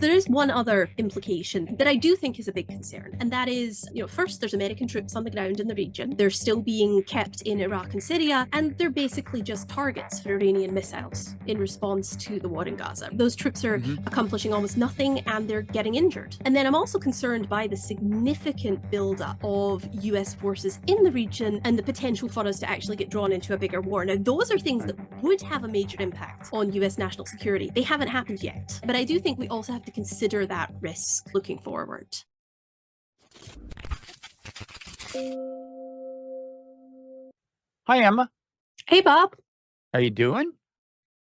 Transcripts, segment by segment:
There is one other implication that I do think is a big concern, and that is, first, there's American troops on the ground in the region. They're still being kept in Iraq and Syria, and they're basically just targets for Iranian missiles in response to the war in Gaza. Those troops are accomplishing almost nothing, and they're getting injured. And then I'm also concerned by the significant buildup of US forces in the region and the potential for us to actually get drawn into a bigger war. Now, those are things that would have a major impact on US national security. They haven't happened yet, but I do think we also have to consider that risk looking forward. Hi, Emma. Hey, Bob. How you doing?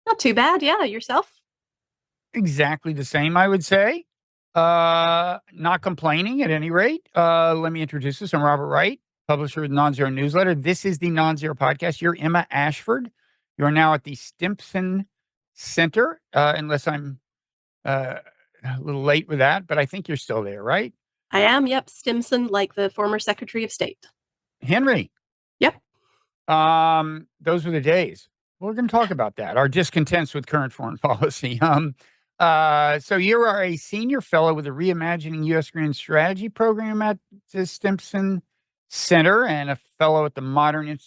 Not too bad. Yeah, yourself? Exactly the same, I would say. Not complaining at any rate. Let me introduce us. I'm Robert Wright, publisher of the Nonzero newsletter. This is the Nonzero podcast. You're Emma Ashford. You are now at the Stimson Center, unless I'm a little late with that, but I think you're still there, right? I am, yep. Stimson, like the former Secretary of State. Henry. Yep. Those were the days. We're going to talk about that, our discontents with current foreign policy. So you are a senior fellow with the Reimagining U.S. Grand Strategy program at the Stimson Center and a fellow at the Modern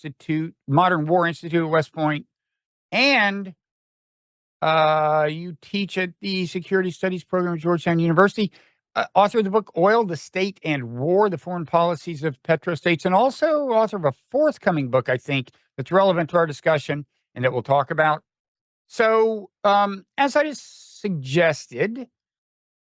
War Institute at West Point. And you teach at the Security Studies program at Georgetown University. Author of the book Oil, the State and War, the Foreign Policies of Petrostates, and also author of a forthcoming book, I think, that's relevant to our discussion and that we'll talk about. So, as I just suggested,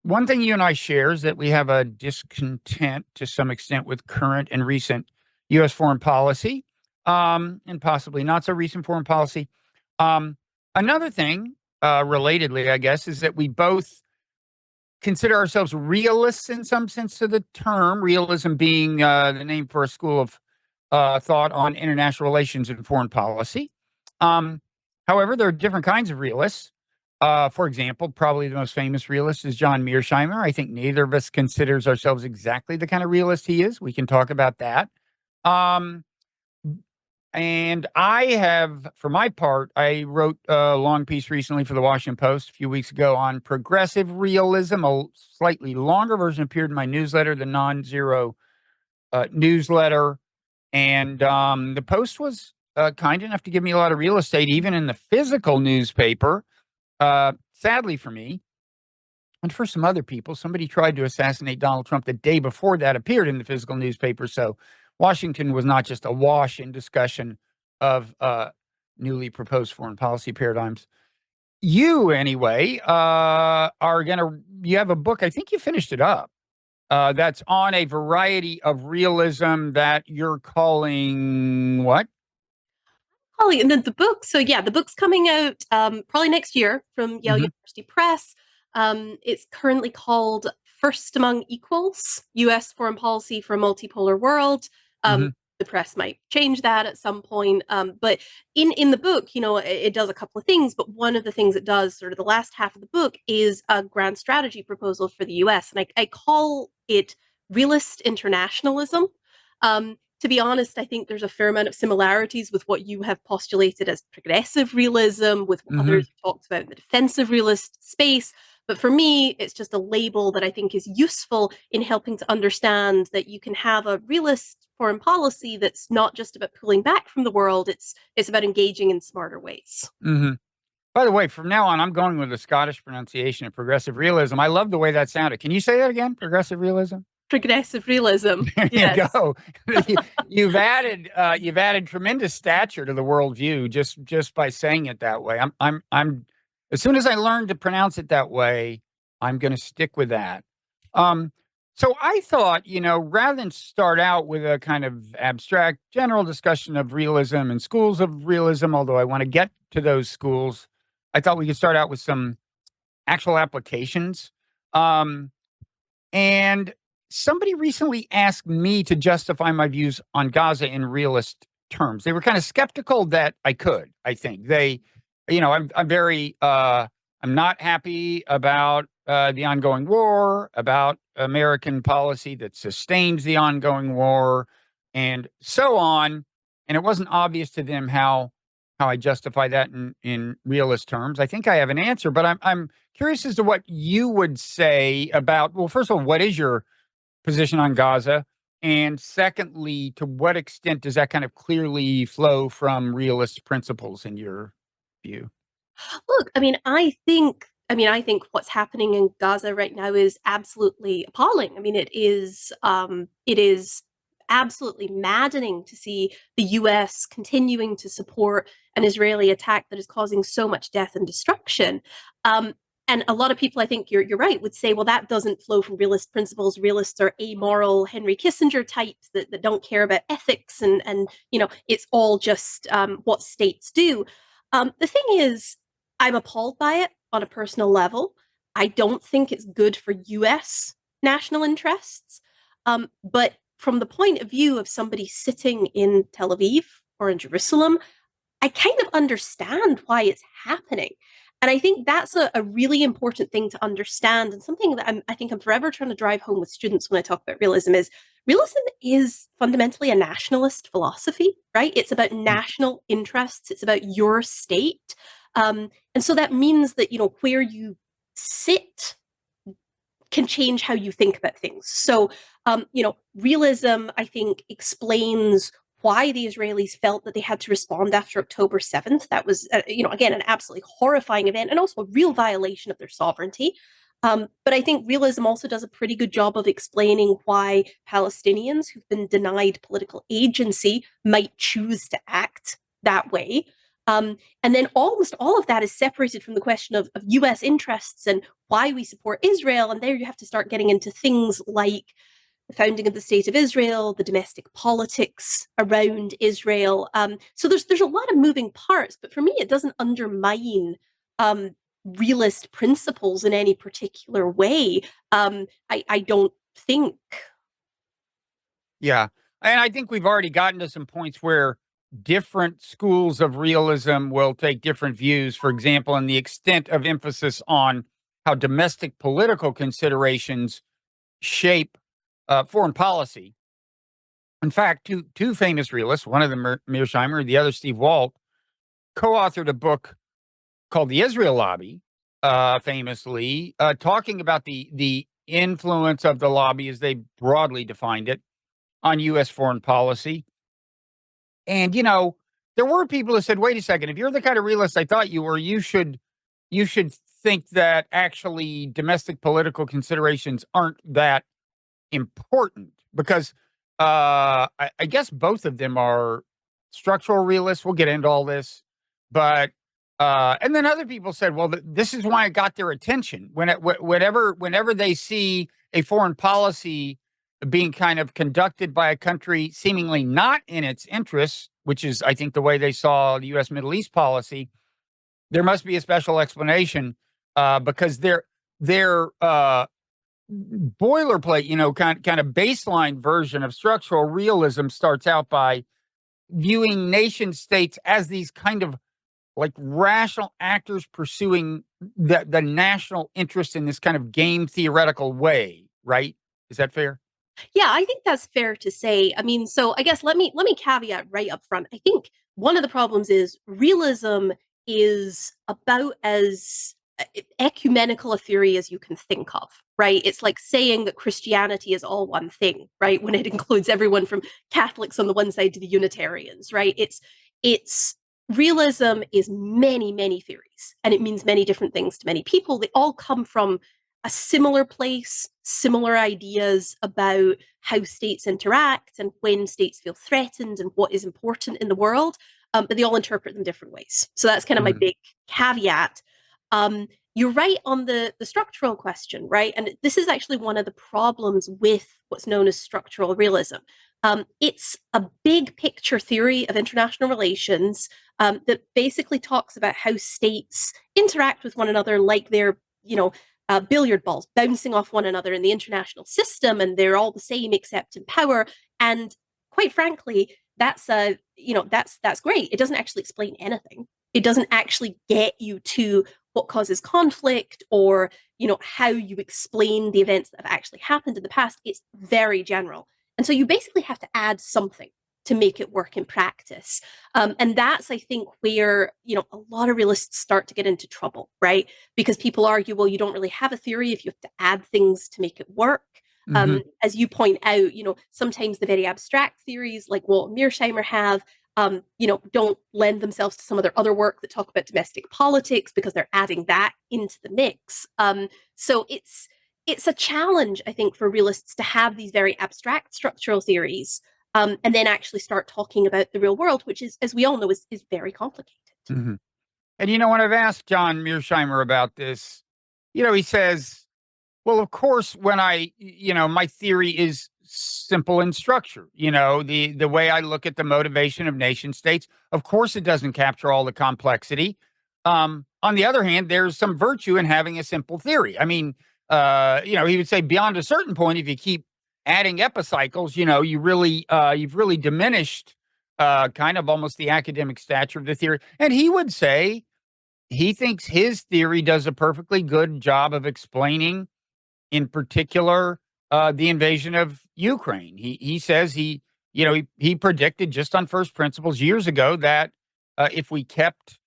one thing you and I share is that we have a discontent to some extent with current and recent U.S. foreign policy, and possibly not so recent foreign policy. Another thing, relatedly, I guess, is that we both consider ourselves realists in some sense of the term, realism being the name for a school of thought on international relations and foreign policy. However, there are different kinds of realists. For example, probably the most famous realist is John Mearsheimer. I think neither of us considers ourselves exactly the kind of realist he is. We can talk about that. And I have, for my part, I wrote a long piece recently for the Washington Post a few weeks ago on progressive realism. A slightly longer version appeared in my newsletter, the Nonzero newsletter. And the Post was kind enough to give me a lot of real estate, even in the physical newspaper. Sadly for me, and for some other people, somebody tried to assassinate Donald Trump the day before that appeared in the physical newspaper. So Washington was not just awash in discussion of newly proposed foreign policy paradigms. You, anyway, you have a book, I think you finished it up, that's on a variety of realism that you're calling what? Holly, and then the book. So yeah, the book's coming out probably next year from Yale University Press. It's currently called First Among Equals, U.S. Foreign Policy for a Multipolar World. The press might change that at some point. But in the book, it does a couple of things. But one of the things it does, sort of the last half of the book, is a grand strategy proposal for the U.S. And I call it realist internationalism. To be honest, I think there's a fair amount of similarities with what you have postulated as progressive realism, with what others have talked about in the defensive realist space. But for me, it's just a label that I think is useful in helping to understand that you can have a realist foreign policy that's not just about pulling back from the world. It's about engaging in smarter ways. By the way, from now on, I'm going with the Scottish pronunciation of progressive realism. I love the way that sounded. Can you say that again? Progressive realism? Progressive realism. There you go. You've added tremendous stature to the worldview just by saying it that way. I'm as soon as I learned to pronounce it that way, I'm going to stick with that. So I thought, rather than start out with a kind of abstract general discussion of realism and schools of realism, although I want to get to those schools, I thought we could start out with some actual applications. And somebody recently asked me to justify my views on Gaza in realist terms. They were kind of skeptical that I could, I think. I'm not happy about the ongoing war, about American policy that sustains the ongoing war, and so on. And it wasn't obvious to them how how I justify that in realist terms. I think I have an answer, but I'm curious as to what you would say about, well, first of all, what is your position on Gaza? And secondly, to what extent does that kind of clearly flow from realist principles in your view? Look, I think what's happening in Gaza right now is absolutely appalling. I mean, it is absolutely maddening to see the US continuing to support an Israeli attack that is causing so much death and destruction. Um, and a lot of people, I think you're right, would say, well, that doesn't flow from realist principles. Realists are amoral Henry Kissinger types that don't care about ethics, and it's all just what states do. The thing is, I'm appalled by it on a personal level. I don't think it's good for US national interests. But from the point of view of somebody sitting in Tel Aviv or in Jerusalem, I kind of understand why it's happening. And I think that's a really important thing to understand, and something that I think I'm forever trying to drive home with students when I talk about realism is fundamentally a nationalist philosophy, right? It's about national interests. It's about your state. And so that means that, where you sit can change how you think about things. So, realism, I think, explains why the Israelis felt that they had to respond after October 7th. That was, again, an absolutely horrifying event and also a real violation of their sovereignty. But I think realism also does a pretty good job of explaining why Palestinians who've been denied political agency might choose to act that way. And then almost all of that is separated from the question of US interests and why we support Israel. And there you have to start getting into things like the founding of the state of Israel, the domestic politics around Israel. So there's a lot of moving parts, but for me, it doesn't undermine realist principles in any particular way. I don't think. Yeah. And I think we've already gotten to some points where different schools of realism will take different views. For example, in the extent of emphasis on how domestic political considerations shape foreign policy. In fact, two famous realists, one of them Mearsheimer, the other Steve Walt, co-authored a book called The Israel Lobby, famously, talking about the influence of the lobby, as they broadly defined it, on U.S. foreign policy. And, there were people who said, wait a second, if you're the kind of realist I thought you were, you should think that actually domestic political considerations aren't that important because I guess both of them are structural realists. We'll get into all this, but and then other people said, well, this is why it got their attention whenever they see a foreign policy being kind of conducted by a country seemingly not in its interests, which is, I think, the way they saw the U.S. Middle East policy. There must be a special explanation because their boilerplate, kind of baseline version of structural realism starts out by viewing nation states as these kind of like rational actors pursuing the national interest in this kind of game theoretical way, right? Is that fair? Yeah, I think that's fair to say. I mean, so I guess let me caveat right up front. I think one of the problems is realism is about as ecumenical a theory as you can think of, right? It's like saying that Christianity is all one thing, right? When it includes everyone from Catholics on the one side to the Unitarians, right? It's realism is many, many theories, and it means many different things to many people. They all come from a similar place, similar ideas about how states interact and when states feel threatened and what is important in the world, but they all interpret them different ways. So that's kind of my Mhm. big caveat. You're right on the structural question, right? And this is actually one of the problems with what's known as structural realism. It's a big picture theory of international relations that basically talks about how states interact with one another like they're, billiard balls bouncing off one another in the international system, and they're all the same except in power. And quite frankly, that's great. It doesn't actually explain anything. It doesn't actually get you to what causes conflict or how you explain the events that have actually happened in the past. It's very general, and so you basically have to add something. to make it work in practice. And that's, I think, where, a lot of realists start to get into trouble, right? Because people argue, well, you don't really have a theory if you have to add things to make it work. Hmm. As you point out, sometimes the very abstract theories, like what Mearsheimer have, don't lend themselves to some of their other work that talk about domestic politics because they're adding that into the mix. So it's a challenge, I think, for realists to have these very abstract structural theories, and then actually start talking about the real world, which is, as we all know, is very complicated. Hmm. And when I've asked John Mearsheimer about this, he says, well, of course, when my theory is simple in structure, the way I look at the motivation of nation states, of course, it doesn't capture all the complexity. On the other hand, there's some virtue in having a simple theory. I mean, he would say beyond a certain point, if you keep adding epicycles, you've really diminished kind of almost the academic stature of the theory. And he would say he thinks his theory does a perfectly good job of explaining, in particular, the invasion of Ukraine. He says he predicted just on first principles years ago that if we kept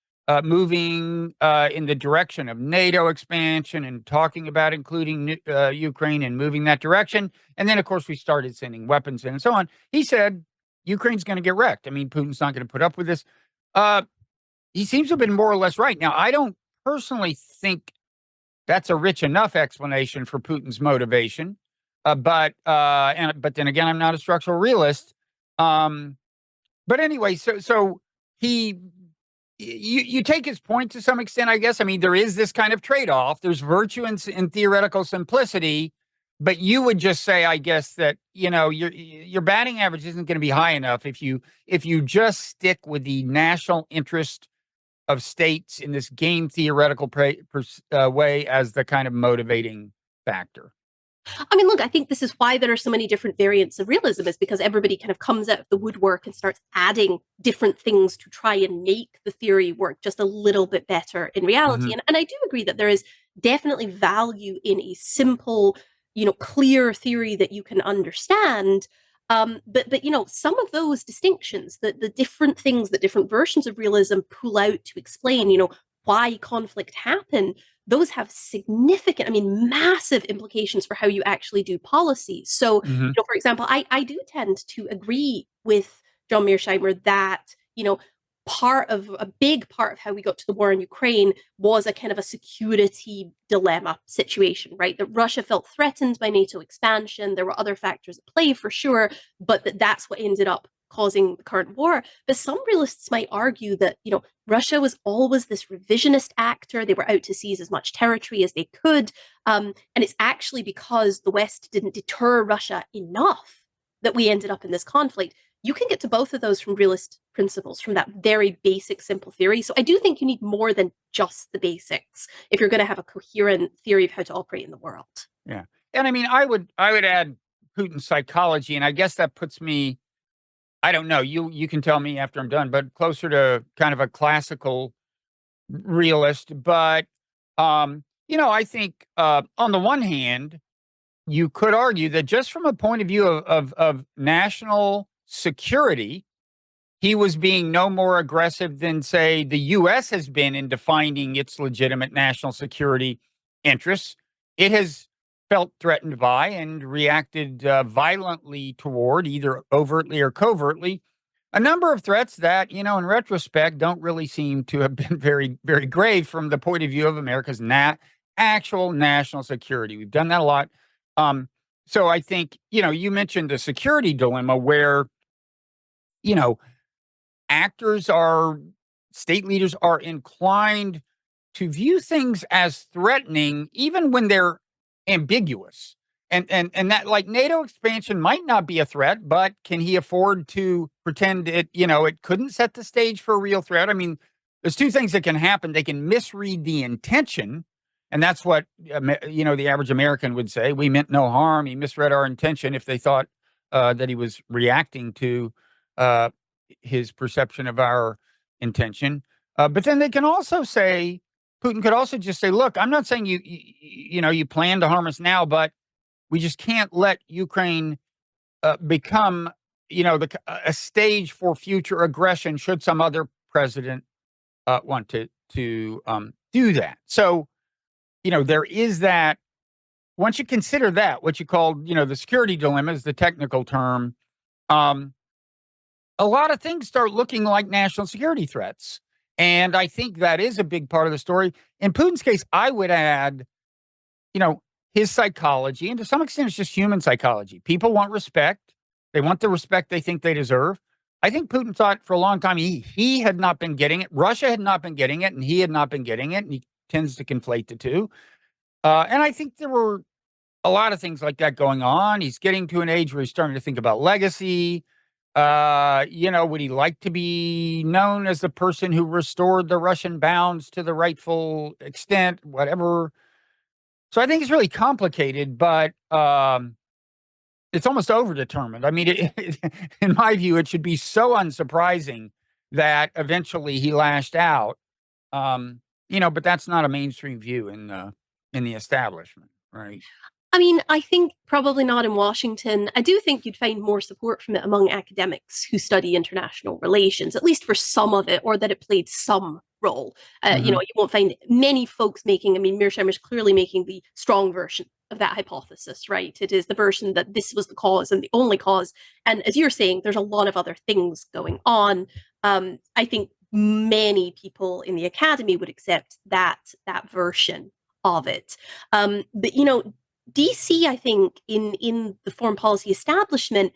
moving in the direction of NATO expansion and talking about including Ukraine and moving that direction, and then of course we started sending weapons in and so on. He said Ukraine's going to get wrecked. I mean, Putin's not going to put up with this. Uh, he seems to have been more or less right. Now, I don't personally think that's a rich enough explanation for Putin's motivation. But then again, I'm not a structural realist. But anyway, so he you take his point to some extent, I guess. I mean, there is this kind of trade-off. There's virtue in theoretical simplicity, but you would just say, I guess, that your batting average isn't going to be high enough if you just stick with the national interest of states in this game theoretical way as the kind of motivating factor. I mean, look, I think this is why there are so many different variants of realism, is because everybody kind of comes out of the woodwork and starts adding different things to try and make the theory work just a little bit better in reality. Hmm. And I do agree that there is definitely value in a simple, clear theory that you can understand. But some of those distinctions, the different things that different versions of realism pull out to explain, why conflict happened, those have significant, I mean, massive implications for how you actually do policy. So, Hmm. for example, I do tend to agree with John Mearsheimer that, a big part of how we got to the war in Ukraine was a kind of a security dilemma situation, right? That Russia felt threatened by NATO expansion. There were other factors at play for sure, but that's what ended up causing the current war. But some realists might argue that, Russia was always this revisionist actor. They were out to seize as much territory as they could. And it's actually because the West didn't deter Russia enough that we ended up in this conflict. You can get to both of those from realist principles, from that very basic, simple theory. So I do think you need more than just the basics if you're going to have a coherent theory of how to operate in the world. Yeah, and I mean, I would add Putin's psychology, and I guess that puts me. I don't know. You can tell me after I'm done, but closer to kind of a classical realist. But I think on the one hand, you could argue that just from a point of view of national security, he was being no more aggressive than, say, the U.S. has been in defining its legitimate national security interests. It has felt threatened by and reacted violently toward, either overtly or covertly, a number of threats that, in retrospect, don't really seem to have been very, very grave from the point of view of America's actual national security. We've done that a lot. So I think, you mentioned the security dilemma where, you know, actors are, state leaders are inclined to view things as threatening, even when they're ambiguous. And that, like, NATO expansion might not be a threat, but can he afford to pretend it couldn't set the stage for a real threat? I mean, there's two things that can happen. They can misread the intention, and that's what the average American would say. We meant no harm. He misread our intention if they thought that he was reacting to uh, his perception of our intention. But then they can also say, Putin could also just say, "Look, I'm not saying you plan to harm us now, but we just can't let Ukraine become a stage for future aggression should some other president want to do that. So, there is that. Once you consider that, what you call, the security dilemma is the technical term. Um, a lot of things start looking like national security threats. And I think that is a big part of the story. In Putin's case, I would add, you know, his psychology, and to some extent, it's just human psychology. People want respect. They want the respect they think they deserve. I think Putin thought for a long time he had not been getting it. Russia had not been getting it, and he had not been getting it. And he tends to conflate the two. And I think there were a lot of things like that going on. He's getting to an age where he's starting to think about legacy. Would he like to be known as the person who restored the Russian bounds to the rightful extent, whatever? So I think it's really complicated, but it's almost overdetermined. I mean, in my view, it should be so unsurprising that eventually he lashed out. But that's not a mainstream view in the establishment, right? I mean, I think probably not in Washington. I do think you'd find more support from it among academics who study international relations, at least for some of it, or that it played some role. Hmm. You won't find many folks making, I mean, Mearsheimer's clearly making the strong version of that hypothesis, right? It is the version that this was the cause and the only cause. And as you're saying, there's a lot of other things going on. I think many people in the academy would accept that version of it. But DC, I think, in the foreign policy establishment,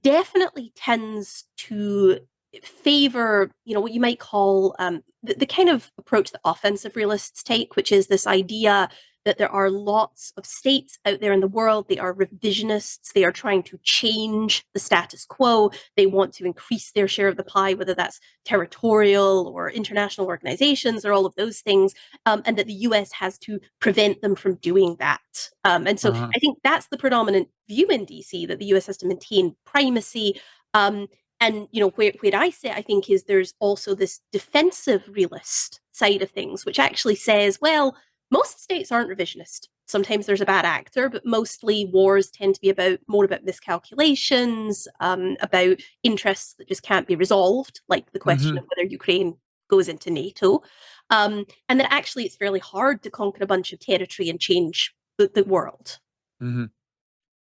definitely tends to favor, what you might call the kind of approach that offensive realists take, which is this idea that there are lots of states out there in the world. They are revisionists. They are trying to change the status quo. They want to increase their share of the pie, whether that's territorial or international organizations or all of those things, and that the US has to prevent them from doing that. And so Uh-huh. I think that's the predominant view in DC, that the US has to maintain primacy. And where I sit, I think, is there's also this defensive realist side of things, which actually says, well, most states aren't revisionist. Sometimes there's a bad actor, but mostly wars tend to be more about miscalculations, about interests that just can't be resolved, like the question Hmm. of whether Ukraine goes into NATO. And that actually it's fairly hard to conquer a bunch of territory and change the world. Hmm.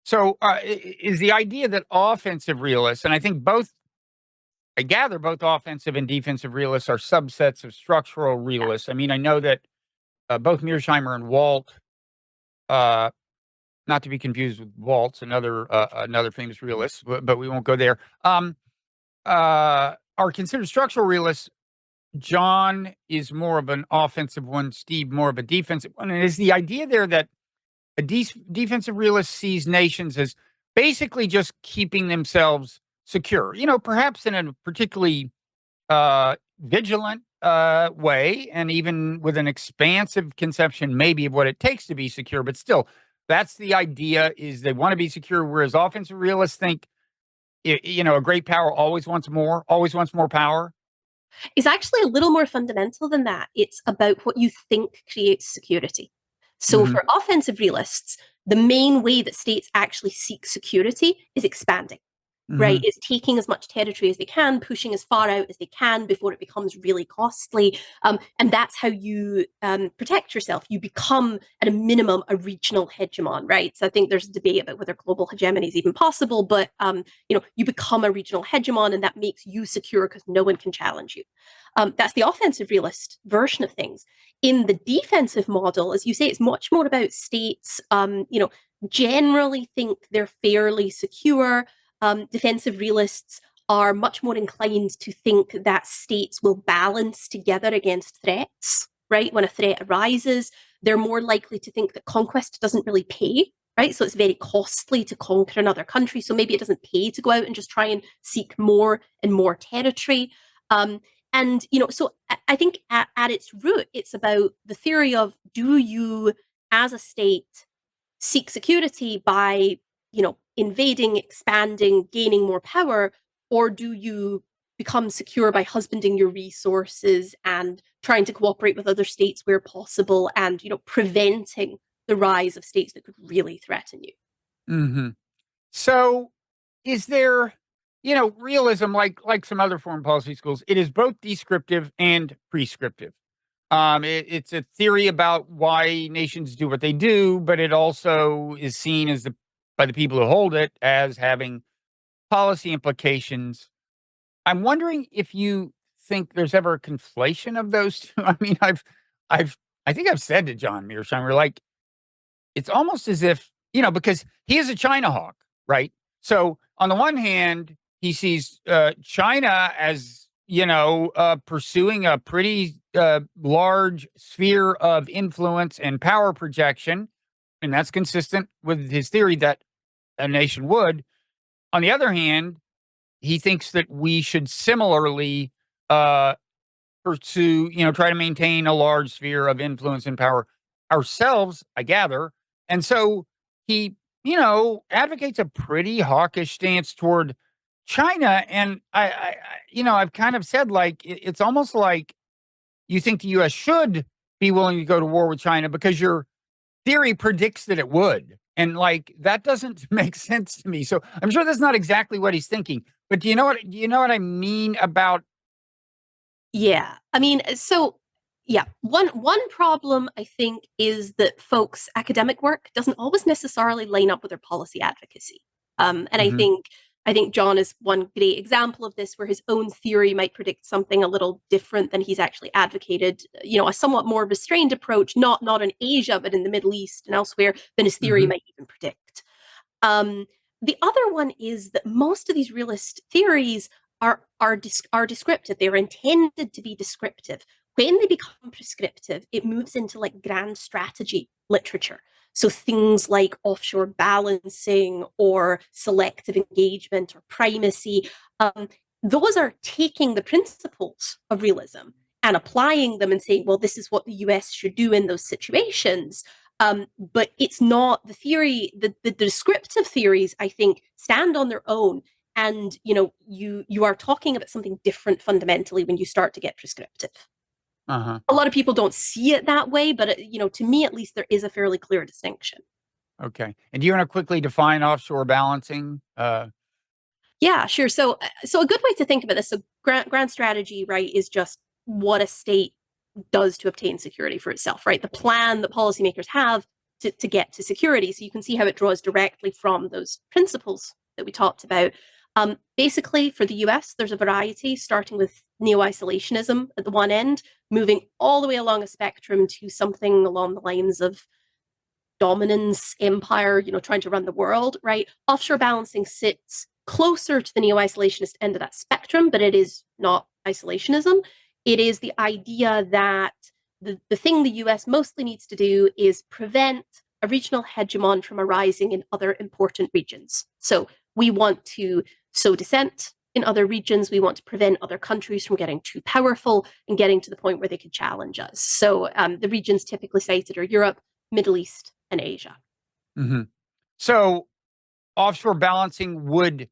So is the idea that offensive realists, and I gather both offensive and defensive realists are subsets of structural realists. I mean, I know that both Mearsheimer and Walt, uh, not to be confused with Waltz, another famous realist, but we won't go there, are considered structural realists. John is more of an offensive one, Steve more of a defensive one. And is the idea there that a defensive realist sees nations as basically just keeping themselves secure, perhaps in a particularly vigilant way, and even with an expansive conception, maybe of what it takes to be secure. But still, that's the idea: is they want to be secure. Whereas offensive realists think, a great power always wants more power. Is actually a little more fundamental than that. It's about what you think creates security. So Hmm. for offensive realists, the main way that states actually seek security is expanding, right? Hmm. Is taking as much territory as they can, pushing as far out as they can before it becomes really costly. And that's how you protect yourself. You become, at a minimum, a regional hegemon, right? So I think there's a debate about whether global hegemony is even possible, but you become a regional hegemon, and that makes you secure because no one can challenge you. That's the offensive realist version of things. In the defensive model, as you say, it's much more about states, generally think they're fairly secure. Defensive realists are much more inclined to think that states will balance together against threats, right? When a threat arises, they're more likely to think that conquest doesn't really pay, right? So it's very costly to conquer another country. So maybe it doesn't pay to go out and just try and seek more and more territory. Um, so I think at its root, it's about the theory of, do you, as a state, seek security by, invading, expanding, gaining more power, or do you become secure by husbanding your resources and trying to cooperate with other states where possible, and preventing the rise of states that could really threaten you? Hmm. So, is there? realism, like some other foreign policy schools, it is both descriptive and prescriptive. It's a theory about why nations do what they do, but it also is seen as by the people who hold it as having policy implications. I'm wondering if you think there's ever a conflation of those two. I mean, I think I've said to John Mearsheimer, like, it's almost as if, because he is a China hawk, right? So on the one hand, he sees China as, pursuing a pretty large sphere of influence and power projection. And that's consistent with his theory that a nation would. On the other hand, he thinks that we should similarly uh, pursue, try to maintain a large sphere of influence and power ourselves, I gather. And so he, advocates a pretty hawkish stance toward China. And I've kind of said, like, it's almost like you think the US should be willing to go to war with China because your theory predicts that it would. And like that doesn't make sense to me. So I'm sure that's not exactly what he's thinking. But do you know what I mean about Yeah. I mean, so yeah, one problem I think is that folks' academic work doesn't always necessarily line up with their policy advocacy. And Mhm. I think John is one great example of this, where his own theory might predict something a little different than he's actually advocated. A somewhat more restrained approach, not in Asia, but in the Middle East and elsewhere, than his theory Mhm. might even predict. Um, the other one is that most of these realist theories are descriptive. They're intended to be descriptive. When they become prescriptive, it moves into like grand strategy literature. So things like offshore balancing or selective engagement or primacy, those are taking the principles of realism and applying them and saying, well, this is what the US should do in those situations. But it's not the theory, the descriptive theories, I think, stand on their own. And you are talking about something different fundamentally when you start to get prescriptive. Uh-huh. A lot of people don't see it that way, but to me at least, there is a fairly clear distinction. Okay. And do you want to quickly define offshore balancing? Yeah, sure. So a good way to think about this, so grand strategy, right, is just what a state does to obtain security for itself, right? The plan that policymakers have to get to security. So you can see how it draws directly from those principles that we talked about. Basically, for the US, there's a variety, starting with neo-isolationism at the one end, moving all the way along a spectrum to something along the lines of dominance, empire, trying to run the world, right? Offshore balancing sits closer to the neo-isolationist end of that spectrum, but it is not isolationism. It is the idea that the thing the US mostly needs to do is prevent a regional hegemon from arising in other important regions. So we want to sow dissent in other regions. We want to prevent other countries from getting too powerful and getting to the point where they could challenge us. So the regions typically cited are Europe, Middle East, and Asia. Mhm. So offshore balancing would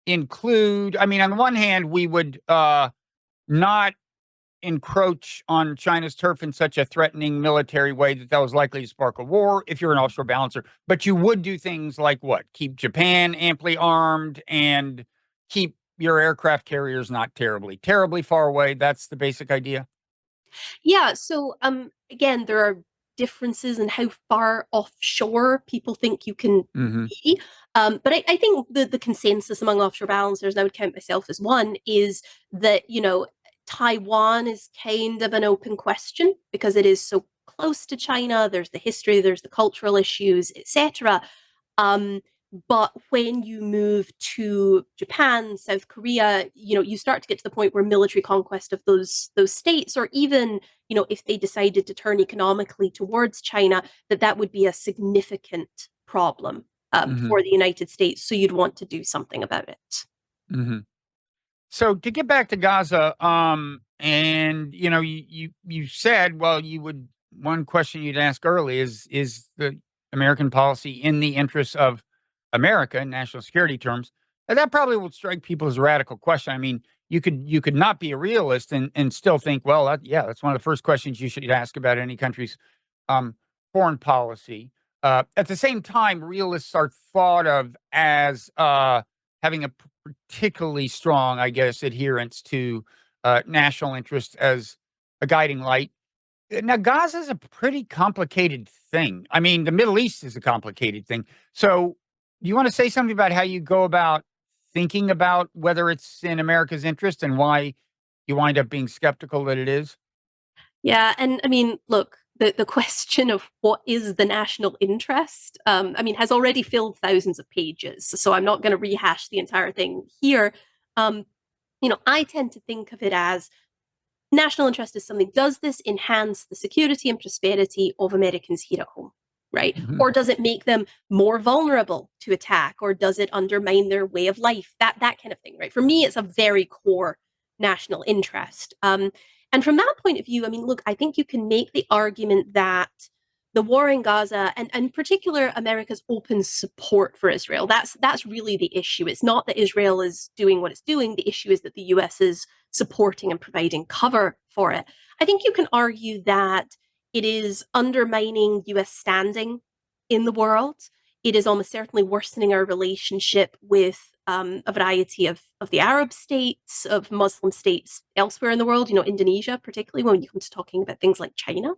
include, I mean, on the one hand, we would not encroach on China's turf in such a threatening military way that was likely to spark a war if you're an offshore balancer. But you would do things like what? Keep Japan amply armed and keep your aircraft carriers not terribly far away. That's the basic idea. Yeah, so again, there are differences in how far offshore people think you can Hmm. be. But I think the consensus among offshore balancers, and I would count myself as one, is that, Taiwan is kind of an open question because it is so close to China. There's the history, there's the cultural issues, etc. Um, but when you move to Japan, South Korea, you start to get to the point where military conquest of those states, or even, if they decided to turn economically towards China, that would be a significant problem Hmm. for the United States. So you'd want to do something about it. Hmm. So to get back to Gaza, and you said, well, you would one question you'd ask early is the American policy in the interests of America in national security terms? And that probably would strike people as a radical question. I mean, you could not be a realist and still think, well, yeah, that's one of the first questions you should ask about any country's um, foreign policy. At the same time, realists are thought of as having a particularly strong, I guess, adherence to national interest as a guiding light. Now, Gaza is a pretty complicated thing. I mean, the Middle East is a complicated thing. So, do you want to say something about how you go about thinking about whether it's in America's interest and why you wind up being skeptical that it is? Yeah, and I mean, look, the question of what is the national interest, I mean, has already filled thousands of pages. So I'm not going to rehash the entire thing here. Um, I tend to think of it as national interest is something. Does this enhance the security and prosperity of Americans here at home? Right? Hmm. Or does it make them more vulnerable to attack? Or does it undermine their way of life? That kind of thing, right? For me, it's a very core national interest. And from that point of view, I mean, look, I think you can make the argument that the war in Gaza, and in particular America's open support for Israel, that's really the issue. It's not that Israel is doing what it's doing. The issue is that the US is supporting and providing cover for it. I think you can argue that it is undermining US standing in the world. It is almost certainly worsening our relationship with a variety of the Arab states, of Muslim states elsewhere in the world, Indonesia, particularly when you come to talking about things like China.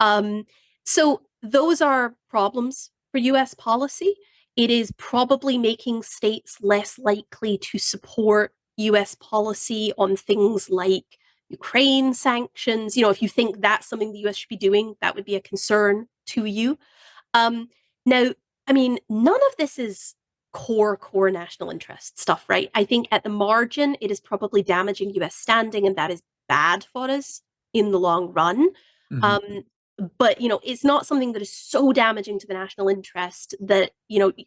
Um, so those are problems for US policy. It is probably making states less likely to support US policy on things like Ukraine sanctions. If you think that's something the US should be doing, that would be a concern to you. Um, Now, I mean, none of this is core national interest stuff, right? I think at the margin, it is probably damaging US standing, and that is bad for us in the long run. Hmm. Um, but it's not something that is so damaging to the national interest that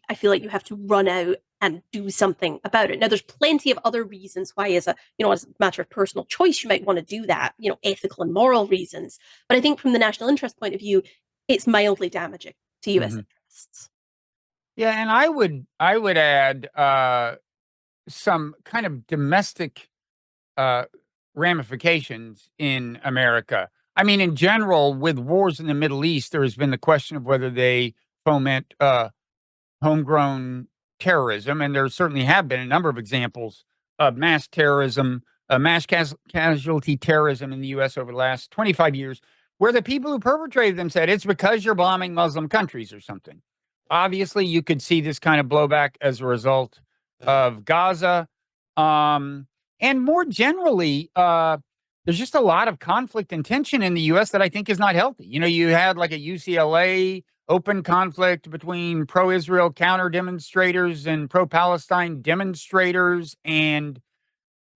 I feel like you have to run out and do something about it. Now, there's plenty of other reasons why, as a matter of personal choice, you might want to do that. Ethical and moral reasons. But I think from the national interest point of view, it's mildly damaging to U.S. Hmm. interests. Yeah, and I would add some kind of domestic uh, ramifications in America. I mean, in general, with wars in the Middle East, there has been the question of whether they foment homegrown terrorism, and there certainly have been a number of examples of mass terrorism, casualty terrorism in the U.S. over the last 25 years, where the people who perpetrated them said it's because you're bombing Muslim countries or something. Obviously, you could see this kind of blowback as a result of Gaza. Um, and more generally, there's just a lot of conflict and tension in the U.S. that I think is not healthy. You had like a UCLA open conflict between pro-Israel counter demonstrators and pro-Palestine demonstrators. And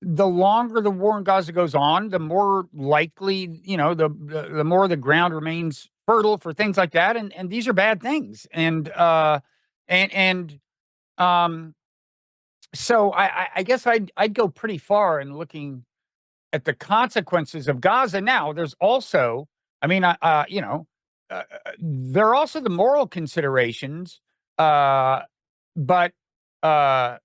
the longer the war in Gaza goes on, the more likely, the more the ground remains fertile for things like that. And these are bad things. And um, so I guess I'd go pretty far in looking at the consequences of Gaza. Now, there's also, I mean, there are also the moral considerations, uh, but uh,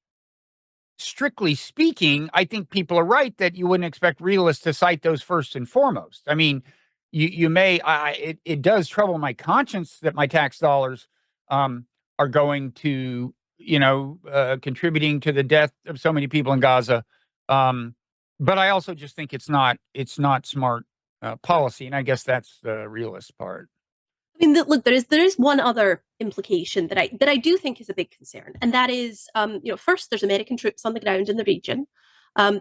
strictly speaking, I think people are right that you wouldn't expect realists to cite those first and foremost. I mean, you may, it does trouble my conscience that my tax dollars are going to, contributing to the death of so many people in Gaza. Um, but I also just think it's not smart policy, and I guess that's the realist part. I mean, look, there is one other implication that I do think is a big concern, and that is, first there's American troops on the ground in the region.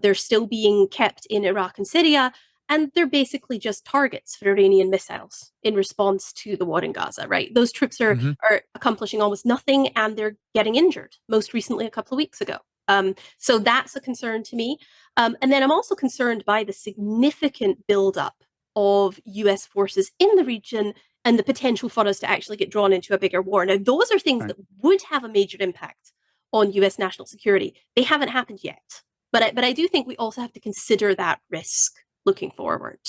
They're still being kept in Iraq and Syria, and they're basically just targets for Iranian missiles in response to the war in Gaza. Right? Those troops are Hmm. are accomplishing almost nothing, and they're getting injured. Most recently, a couple of weeks ago. So that's a concern to me. And then I'm also concerned by the significant buildup of US forces in the region and the potential for us to actually get drawn into a bigger war. Now, those are things Right. that would have a major impact on US national security. They haven't happened yet. But I do think we also have to consider that risk looking forward.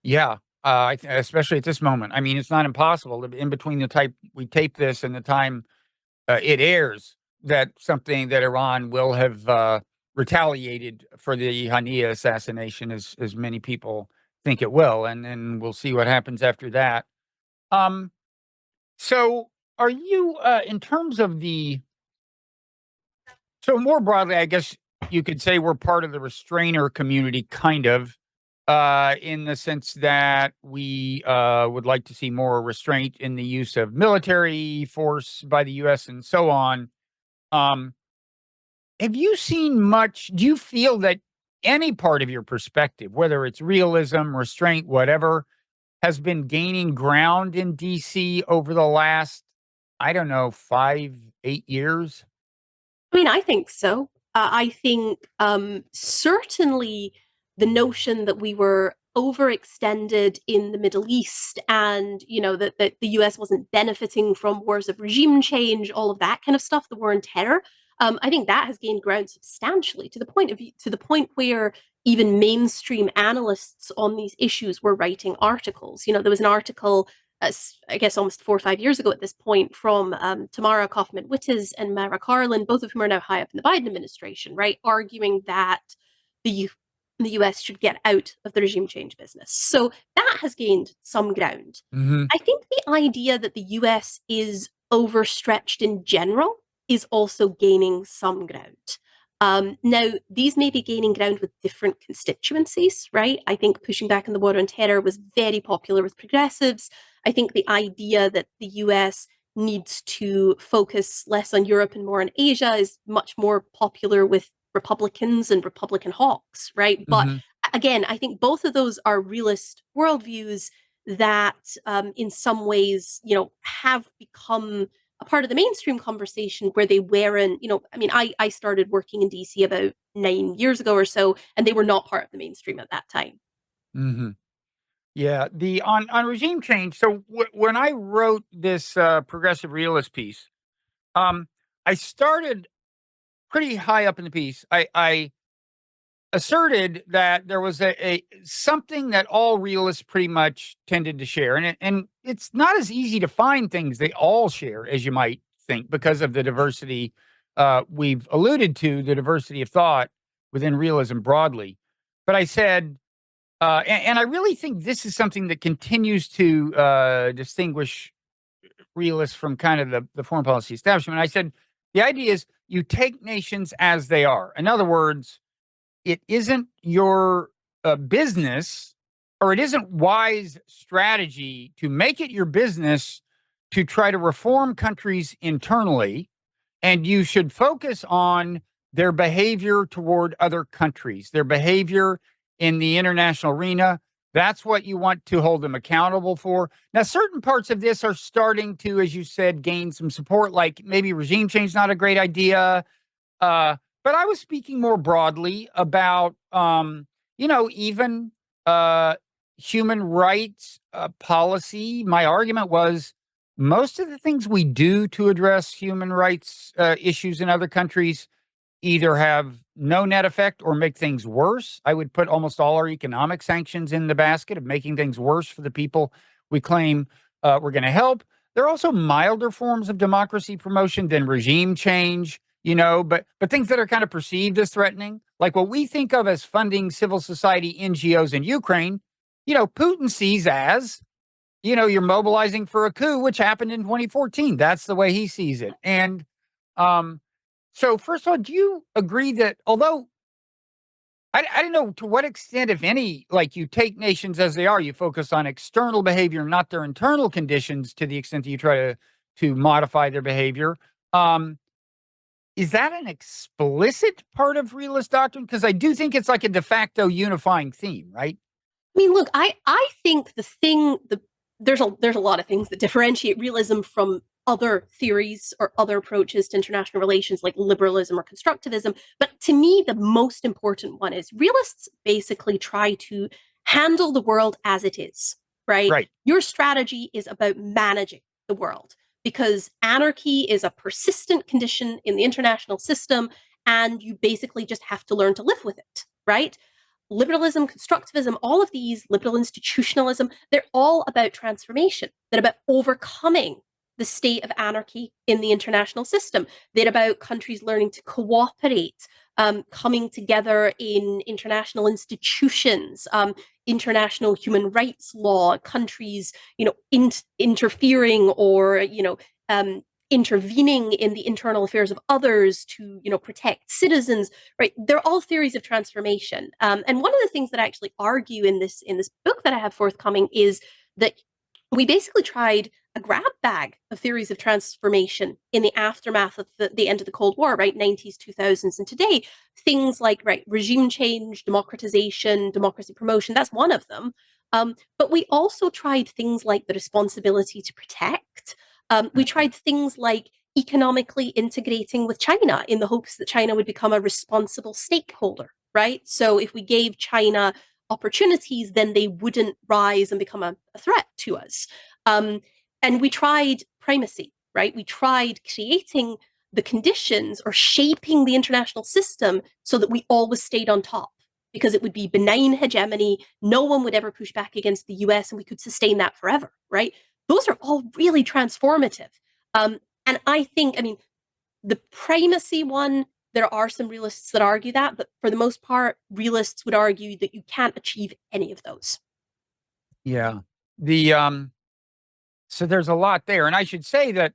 Yeah, especially at this moment. I mean, it's not impossible in between the type we tape this and the time it airs that something that Iran will have retaliated for the Hania assassination, as many people think it will, and we'll see what happens after that. Um, so, are you in terms of the So more broadly, I guess you could say we're part of the restrainer community, kind of, in the sense that we would like to see more restraint in the use of military force by the U.S. and so on. Um, have you seen much? Do you feel that any part of your perspective, whether it's realism, restraint, whatever, has been gaining ground in DC over the last, I don't know, 5, 8 years? I mean, I think so. I think certainly the notion that we were overextended in the Middle East and, that the US wasn't benefiting from wars of regime change, all of that kind of stuff, the war on terror. I think that has gained ground substantially to the point where even mainstream analysts on these issues were writing articles. There was an article I guess almost 4 or 5 years ago at this point, from Tamara Kaufman-Wittes and Mara Karlin, both of whom are now high up in the Biden administration, right, arguing that the the US should get out of the regime change business. So that has gained some ground. Hmm. I think the idea that the US is overstretched in general is also gaining some ground. Now, these may be gaining ground with different constituencies, right? I think pushing back on the war on terror was very popular with progressives. I think the idea that the US needs to focus less on Europe and more on Asia is much more popular with Republicans and Republican hawks, right? But Hmm. again, I think both of those are realist worldviews that, in some ways, have become a part of the mainstream conversation where they weren't, I mean, I started working in DC about 9 years ago or so, and they were not part of the mainstream at that time. Hmm. Yeah, the on regime change. So when I wrote this progressive realist piece, um, I started pretty high up in the piece. I asserted that there was a something that all realists pretty much tended to share, and it's not as easy to find things they all share as you might think because of the diversity we've alluded to, the diversity of thought within realism broadly. But I said, and I really think this is something that continues to distinguish realists from kind of the foreign policy establishment. I said the idea is you take nations as they are. In other words, it isn't your business, or it isn't wise strategy to make it your business to try to reform countries internally, and you should focus on their behavior toward other countries, their behavior in the international arena. That's what you want to hold them accountable for. Now, certain parts of this are starting to, as you said, gain some support, like maybe regime change is not a great idea. Uh, but I was speaking more broadly about, even uh, human rights policy. My argument was most of the things we do to address human rights issues in other countries either have no net effect or make things worse. I would put almost all our economic sanctions in the basket of making things worse for the people we claim we're going to help. There are also milder forms of democracy promotion than regime change, but things that are kind of perceived as threatening, like what we think of as funding civil society NGOs in Ukraine. Putin sees as, you're mobilizing for a coup, which happened in 2014. That's the way he sees it. And um, so, first of all, do you agree that although I don't know to what extent, if any, like you take nations as they are, you focus on external behavior, not their internal conditions, to the extent that you try to modify their behavior. Um, is that an explicit part of realist doctrine? Because I do think it's like a de facto unifying theme, right? I mean, look, I think there's a lot of things that differentiate realism from other theories or other approaches to international relations like liberalism or constructivism. But to me, the most important one is realists basically try to handle the world as it is, right? Right. Your strategy is about managing the world because anarchy is a persistent condition in the international system, and you basically just have to learn to live with it, right? Liberalism, constructivism, all of these, liberal institutionalism, they're all about transformation. They're about overcoming the state of anarchy in the international system. They're about countries learning to cooperate, coming together in international institutions, international human rights law, countries, interfering or, intervening in the internal affairs of others to, protect citizens, right? They're all theories of transformation. And one of the things that I actually argue in this book that I have forthcoming is that we basically tried a grab bag of theories of transformation in the aftermath of the end of the Cold War, right? 90s, 2000s, and today. Things like, right, regime change, democratization, democracy promotion, that's one of them. But we also tried things like the responsibility to protect. We tried things like economically integrating with China in the hopes that China would become a responsible stakeholder, right? So if we gave China opportunities, then they wouldn't rise and become a threat to us. And we tried primacy, right? We tried creating the conditions or shaping the international system so that we always stayed on top because it would be benign hegemony. No one would ever push back against the US and we could sustain that forever, right? Those are all really transformative. And I think, the primacy one, there are some realists that argue that, but for the most part, realists would argue that you can't achieve any of those. Yeah. So there's a lot there. And I should say that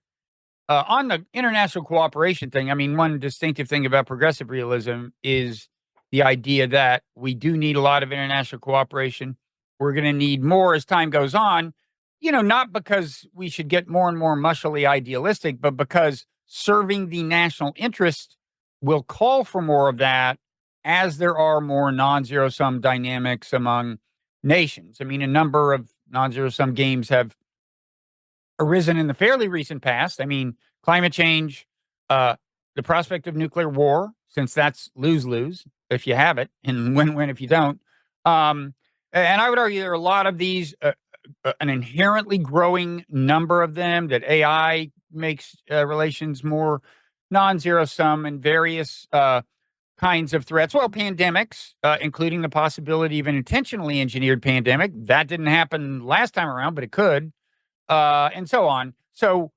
on the international cooperation thing, I mean, one distinctive thing about progressive realism is the idea that we do need a lot of international cooperation. We're going to need more as time goes on, not because we should get more and more mushily idealistic, but because serving the national interest will call for more of that as there are more non-zero sum dynamics among nations. I mean, a number of non-zero sum games have arisen in the fairly recent past. I mean, climate change, uh, the prospect of nuclear war, since that's lose lose if you have it, and win win if you don't. Um, and I would argue there are a lot of these, an inherently growing number of them, that AI makes relations more non zero sum and various kinds of threats. Well, pandemics, including the possibility of an intentionally engineered pandemic. That didn't happen last time around, but it could, and so on. So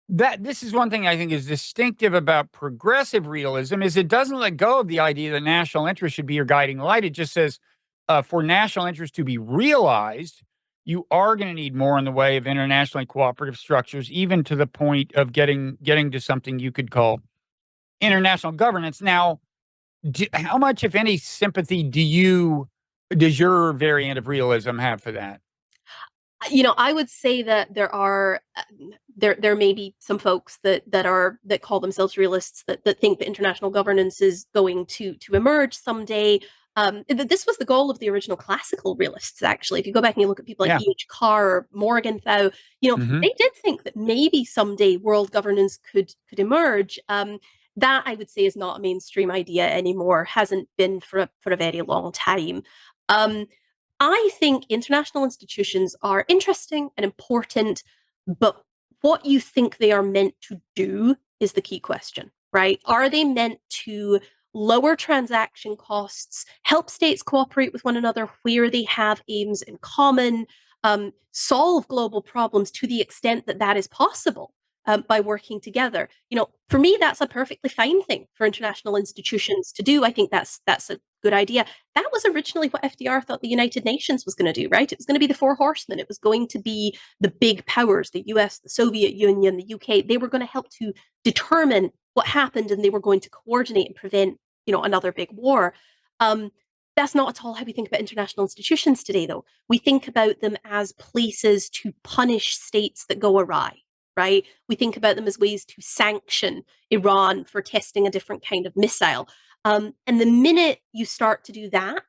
that this is one thing I think is distinctive about progressive realism is it doesn't let go of the idea that national interest should be your guiding light. It just says for national interest to be realized, you are going to need more in the way of internationally cooperative structures, even to the point of getting to something you could call international governance. Now, how much, if any, sympathy does your variant of realism have for that? I would say that there may be some folks that call themselves realists that think that international governance is going to emerge someday. This was the goal of the original classical realists, actually. If you go back and you look at people like Yeah. E.H. Carr or Morgenthau, Hmm. they did think that maybe someday world governance could emerge. That I would say is not a mainstream idea anymore, hasn't been for a very long time. Um, I think international institutions are interesting and important, but what you think they are meant to do is the key question, right? Are they meant to lower transaction costs, help states cooperate with one another where they have aims in common, solve global problems to the extent that that is possible by working together? For me, that's a perfectly fine thing for international institutions to do. I think that's a good idea. That was originally what FDR thought the United Nations was going to do, right? It was going to be the four horsemen. It was going to be the big powers, the US, the Soviet Union, the UK. They were going to help to determine what happened and they were going to coordinate and prevent, another big war. That's not at all how we think about international institutions today, though. We think about them as places to punish states that go awry, right? We think about them as ways to sanction Iran for testing a different kind of missile. And the minute you start to do that,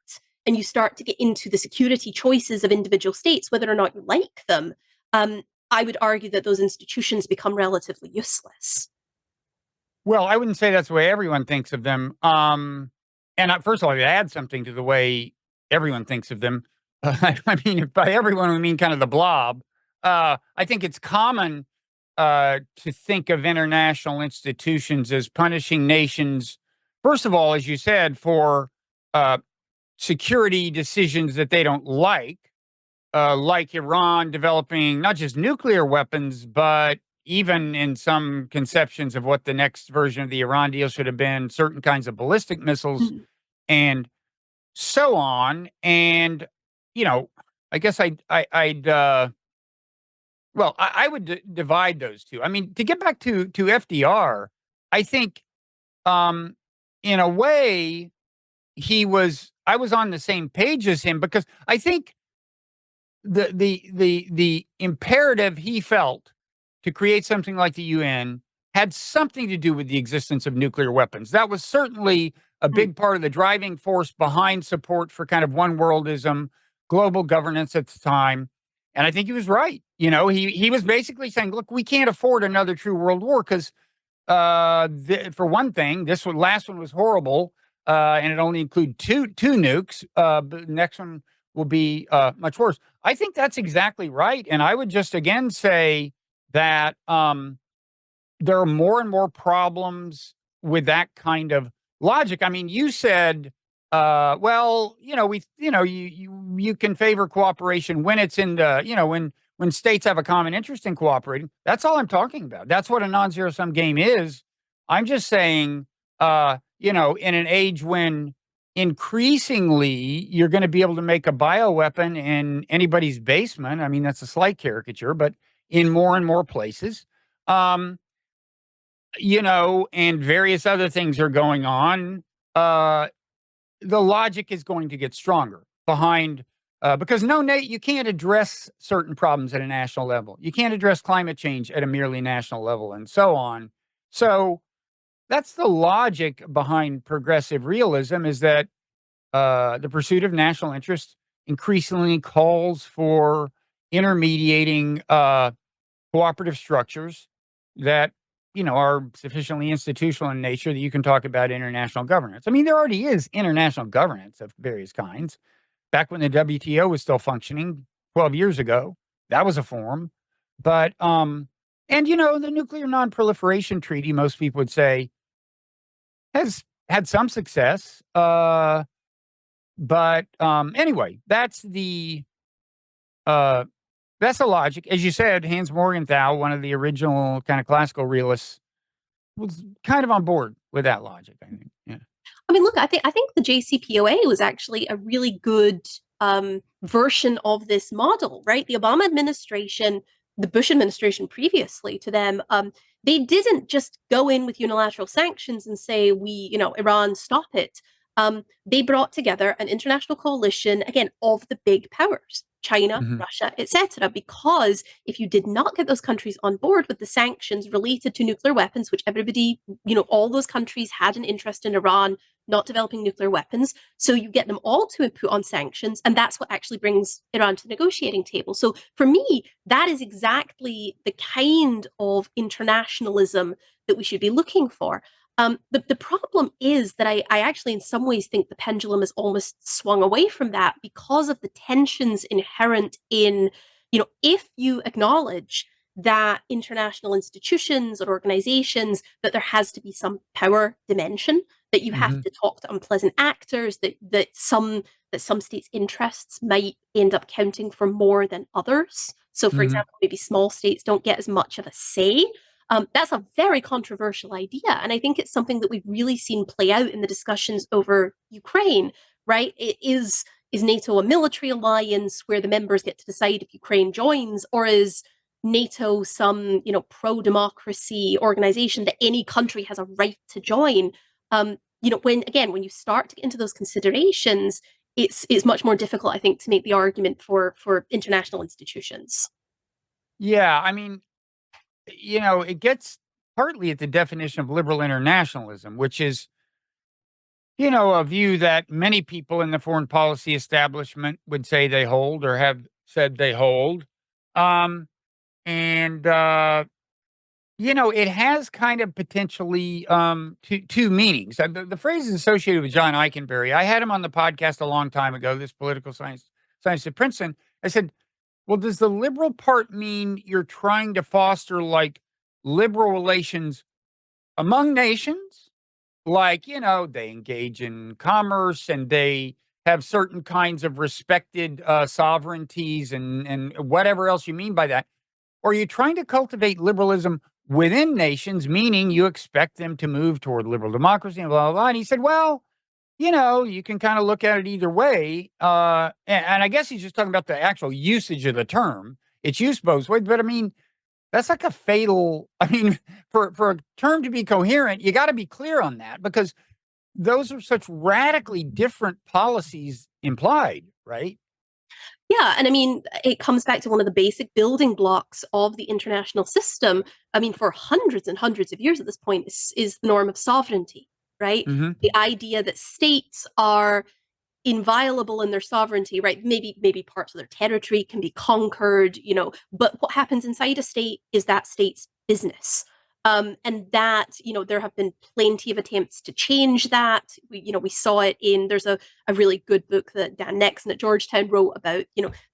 and you start to get into the security choices of individual states, whether or not you like them, I would argue that those institutions become relatively useless. Well, I wouldn't say that's the way everyone thinks of them. And first of all, to add something to the way everyone thinks of them, I mean, if by everyone we mean kind of the blob. I think it's common to think of international institutions as punishing nations. First of all, as you said, for uh, security decisions that they don't like Iran developing not just nuclear weapons, but even in some conceptions of what the next version of the Iran deal should have been, certain kinds of ballistic missiles Mhm. and so on. And, you know, I guess I'd Well, I would divide those two. I mean, to get back to FDR, I think, um, in a way, I was on the same page as him because I think the imperative he felt to create something like the UN had something to do with the existence of nuclear weapons. That was certainly a Mm, big part of the driving force behind support for kind of one worldism, global governance at the time. And I think he was right. He was basically saying, look, we can't afford another true world war because for one thing, last one was horrible, and it only included two nukes. But the next one will be much worse. I think that's exactly right, and I would just again say that there are more and more problems with that kind of logic. I mean, you said, well, you can favor cooperation when it's in the, when states have a common interest in cooperating. That's all I'm talking about. That's what a non-zero sum game is. I'm just saying, in an age when increasingly you're going to be able to make a bioweapon in anybody's basement. I mean, that's a slight caricature, but in more and more places. Um, and various other things are going on, uh, the logic is going to get stronger behind, because no, Nate, you can't address certain problems at a national level. You can't address climate change at a merely national level, and so on. So that's the logic behind progressive realism: is that the pursuit of national interest increasingly calls for intermediating cooperative structures that are sufficiently institutional in nature that you can talk about international governance. I mean, there already is international governance of various kinds. Back when the WTO was still functioning 12 years ago, that was a form. But and the nuclear non-proliferation treaty, most people would say, has had some success. But anyway, uh that's the logic. As you said, Hans Morgenthau, one of the original kind of classical realists, was kind of on board with that logic, I think. Yeah. I mean, look, I think the JCPOA was actually a really good version of this model, right? The Obama administration, the Bush administration previously to them, they didn't just go in with unilateral sanctions and say, Iran, stop it. They brought together an international coalition, again, of the big powers, China, Mhm. Russia, etc. Because if you did not get those countries on board with the sanctions related to nuclear weapons, which everybody, all those countries had an interest in Iran not developing nuclear weapons. So you get them all to put on sanctions, and that's what actually brings Iran to the negotiating table. So for me, that is exactly the kind of internationalism that we should be looking for. The problem is that I actually, in some ways, think the pendulum has almost swung away from that because of the tensions inherent in, if you acknowledge that international institutions or organizations, that there has to be some power dimension, that you have Mhm. to talk to unpleasant actors, that some states' interests might end up counting for more than others. So, for Mhm. example, maybe small states don't get as much of a say. That's a very controversial idea, and I think it's something that we've really seen play out in the discussions over Ukraine. Right? Is NATO a military alliance where the members get to decide if Ukraine joins, or is NATO some pro-democracy organization that any country has a right to join? When you start to get into those considerations, it's much more difficult, I think, to make the argument for international institutions. Yeah, I mean, it gets partly at the definition of liberal internationalism, which is, a view that many people in the foreign policy establishment would say they hold or have said they hold. Um, and it has kind of potentially two meanings. The phrase is associated with John Eikenberry. I had him on the podcast a long time ago, this political science at Princeton. I said, well, does the liberal part mean you're trying to foster like liberal relations among nations? Like, they engage in commerce and they have certain kinds of respected sovereignties and whatever else you mean by that. Or are you trying to cultivate liberalism within nations, meaning you expect them to move toward liberal democracy and blah, blah, blah? And he said, well, you can kind of look at it either way. And I guess he's just talking about the actual usage of the term. it's used both ways. But I mean, that's like a fatal. I mean, for a term to be coherent, you got to be clear on that because those are such radically different policies implied, right? Yeah, and I mean, it comes back to one of the basic building blocks of the international system. I mean, for hundreds and hundreds of years at this point, is the norm of sovereignty, right? Mm-hmm. The idea that states are inviolable in their sovereignty, right? Maybe parts of their territory can be conquered, but what happens inside a state is that state's business. And that, there have been plenty of attempts to change that. We saw it there's a really good book that Dan Nexon at Georgetown wrote about,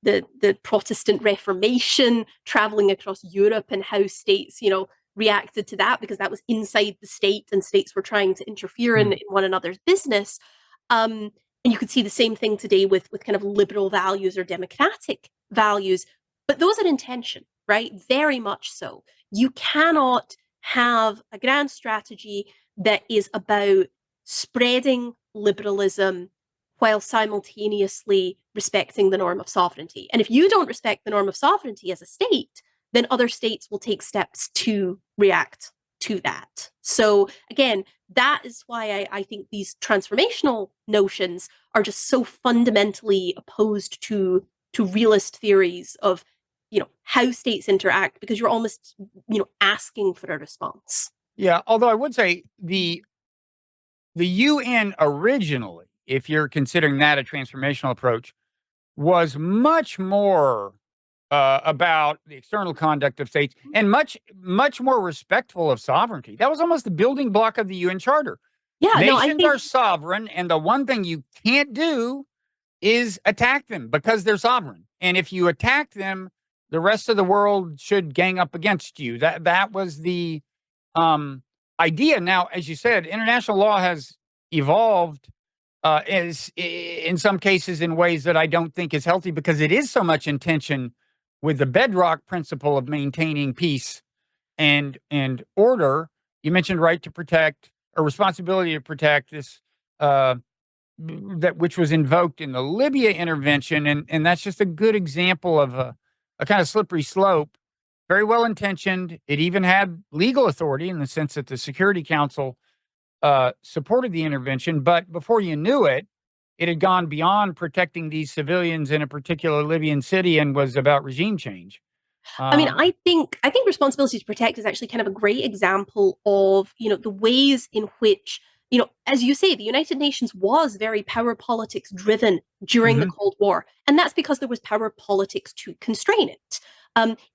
the Protestant Reformation traveling across Europe and how states, reacted to that because that was inside the state and states were trying to interfere in one another's business. And you could see the same thing today with kind of liberal values or democratic values, but those are in tension, right? Very much so. You cannot have a grand strategy that is about spreading liberalism while simultaneously respecting the norm of sovereignty. And if you don't respect the norm of sovereignty as a state, then other states will take steps to react to that. So again, that is why I think these transformational notions are just so fundamentally opposed to realist theories of how states interact, because you're almost asking for a response. Yeah, although I would say the UN originally, if you're considering that a transformational approach, was much more about the external conduct of states and much more respectful of sovereignty. That was almost the building block of the UN Charter. Yeah, no, I Nations think are sovereign, and the one thing you can't do is attack them because they're sovereign. And if you attack them, the rest of the world should gang up against you. That was the idea. Now, as you said, international law has evolved is in some cases in ways that I don't think is healthy because it is so much in tension with the bedrock principle of maintaining peace and order. You mentioned right to protect, or responsibility to protect this that which was invoked in the Libya intervention, and that's just a good example of a kind of slippery slope. Very well intentioned. It even had legal authority in the sense that the Security Council supported the intervention, but before you knew it, it had gone beyond protecting these civilians in a particular Libyan city and was about regime change. I mean, Um, I think responsibility to protect is actually kind of a great example of, the ways in which, as you say, the United Nations was very power politics driven during the mhm. Cold War. And that's because there was power politics to constrain it.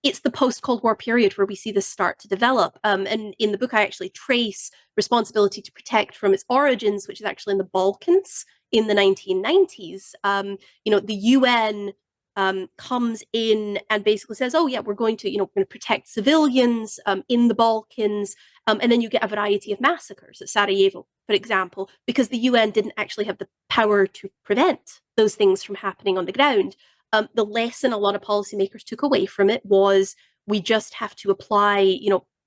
It's the post-Cold War period where we see this start to develop. And in the book, I actually trace responsibility to protect from its origins, which is actually in the Balkans in the 1990s. The UN comes in and basically says, "Oh yeah, we're going to, we're going to protect civilians in the Balkans," and then you get a variety of massacres at Sarajevo, for example, because the UN didn't actually have the power to prevent those things from happening on the ground. The lesson a lot of policymakers took away from it was we just have to apply,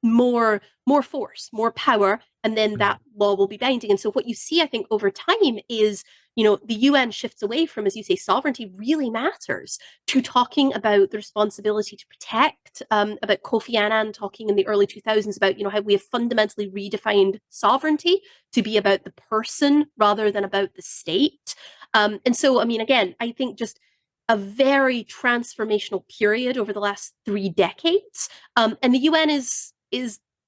more force, more power, and then that law will be binding. And so what you see, I think, over time is, the UN shifts away from, as you say, sovereignty really matters, to talking about the responsibility to protect, about Kofi Annan talking in the early 2000s about, how we have fundamentally redefined sovereignty to be about the person rather than about the state. And so, I mean, again, I think just a very transformational period over the last 3 decades. And the UN is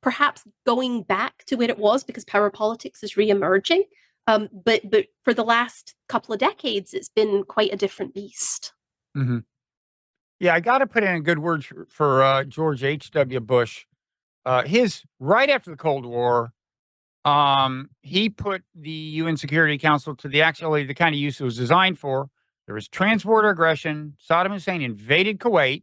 perhaps going back to where it was because power politics is re-emerging. But for the last couple of decades, it's been quite a different beast. Mhm. Yeah, I got to put in a good word for George H.W. Bush. His right after the Cold War, he put the UN Security Council to actually the kind of use it was designed for. There was transborder aggression. Saddam Hussein invaded Kuwait,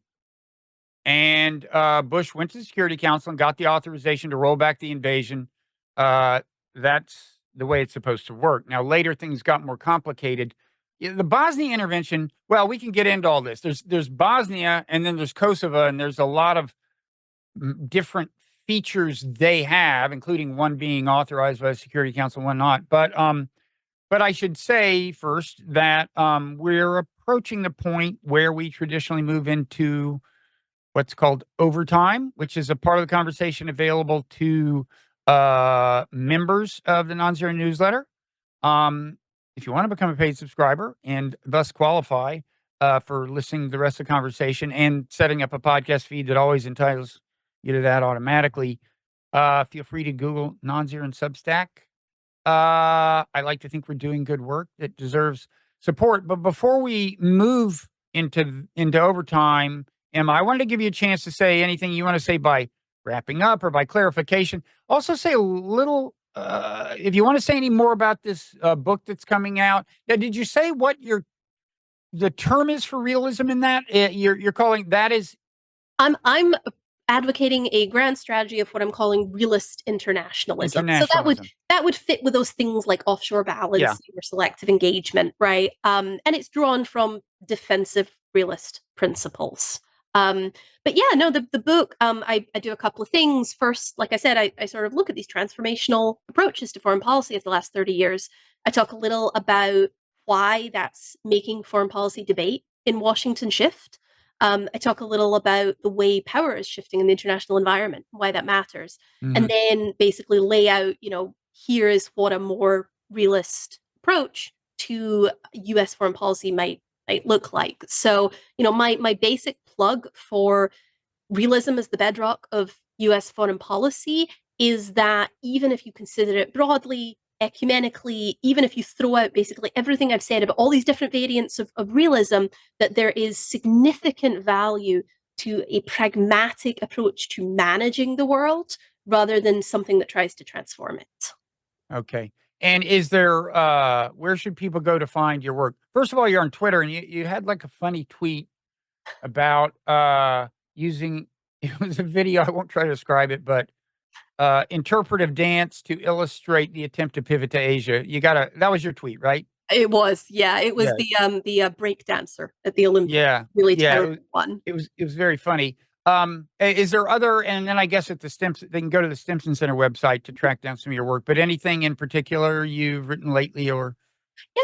and Bush went to the Security Council and got the authorization to roll back the invasion. That's the way it's supposed to work. Now, later things got more complicated. The Bosnia intervention, well, we can get into all this. There's Bosnia, and then there's Kosovo, and there's a lot of different features they have, including one being authorized by the Security Council, one not. But I should say first that we're approaching the point where we traditionally move into what's called overtime, which is a part of the conversation available to members of the Nonzero newsletter. Um, if you want to become a paid subscriber and thus qualify for listening to the rest of the conversation and setting up a podcast feed that always entitles you to that automatically, feel free to Google Nonzero and Substack. I like to think we're doing good work that deserves support. But before we move into overtime, Emma, I wanted to give you a chance to say anything you want to say by wrapping up or by clarification. Also, say a little if you want to say any more about this book that's coming out. Now, did you say what the term is for realism in that? You're calling that is I'm advocating a grand strategy of what I'm calling realist internationalism. So internationalism. that would fit with those things like offshore Yeah. balancing or selective engagement, right? And it's drawn from defensive realist principles. Um, but yeah, no, the book, I do a couple of things. First, like I said, I sort of look at these transformational approaches to foreign policy of the last 30 years. I talk a little about why that's making foreign policy debate in Washington shift. I talk a little about the way power is shifting in the international environment, why that matters, and Hmm. then basically lay out, here is what a more realist approach to U.S. foreign policy might look like. So, my basic plug for realism as the bedrock of US foreign policy is that even if you consider it broadly, ecumenically, even if you throw out basically everything I've said about all these different variants of realism, that there is significant value to a pragmatic approach to managing the world rather than something that tries to transform it. Okay. And is there where should people go to find your work? First of all, you're on Twitter and you had like a funny tweet about using it was a video, I won't try to describe it, but interpretive dance to illustrate the attempt to pivot to Asia. You gotta that was your tweet, right? It was, yeah, it was Yeah. the break dancer at the Olympics. Yeah. Really Yeah. terrible one. It was very funny. Is there other and then I guess at the Stimson they can go to the Stimson Center website to track down some of your work, but anything in particular you've written lately or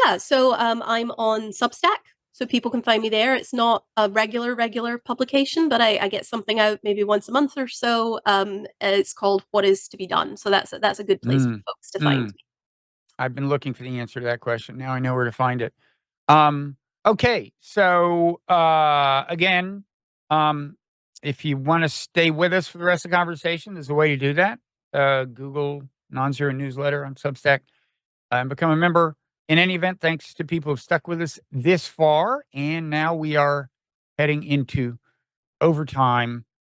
Yeah, so I'm on Substack, so people can find me there. It's not a regular publication, but I get something out maybe once a month or so. It's called What Is to Be Done, so that's a good place for mm, folks to find mm. me. I've been looking for the answer to that question. Now I know where to find it. Um, okay. So, again, um, if you want to stay with us for the rest of the conversation, there's a way to do that. Google Nonzero newsletter on Substack and become a member. In any event, thanks to people who've stuck with us this far. And now we are heading into overtime.